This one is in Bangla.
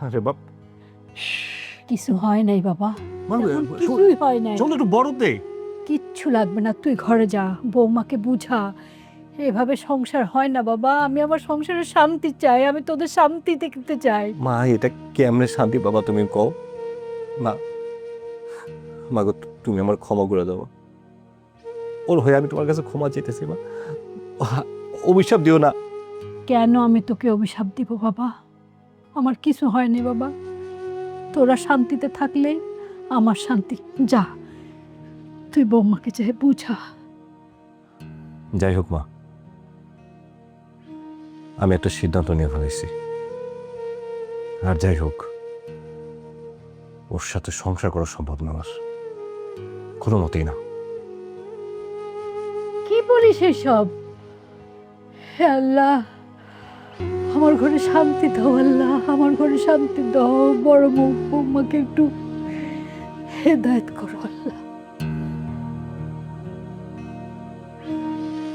আরে বাপ, কিছু হয় নাই বাবা, মা, তেমন কিছুই হয় নাই। চল একটু বরফ দে। কিচ্ছু লাগবে না, তুই ঘরে যা, বৌমাকে বুঝা। এভাবে সংসার হয় না বাবা, আমি আমার সংসারে শান্তি চাই, আমি তোদের শান্তি দেখতে চাই। মা, এটা কেমনে শান্তি বাবা তুমি কও? মা, মা গো, তুমি আমার ক্ষমা করে দাও। ওর হয়ে আমি তোমার কাছে ক্ষমা চাইতেছি মা। অভিশাপ দিও না। কেন আমি তোকে অভিশাপ দিব বাবা? আমার কিছু হয়নি বাবা, তোরা শান্তিতে থাকলে আমার শান্তি। যা, তুই বৌমাকে চাই বুঝা। যাই হোক মা, আমি একটা সিদ্ধান্ত নিয়ে ফেলেছি। আর যাই হোক, ওর সাথে সংসার করা সম্ভব না আমার, কোনো মতেই না। কি বলিস এসব? হে আল্লাহ, আমার ঘরে শান্তি দাও আল্লাহ, আমার ঘরে শান্তি দাও। বড় বৌমাকে একটু হেদায়েত করো আল্লাহ।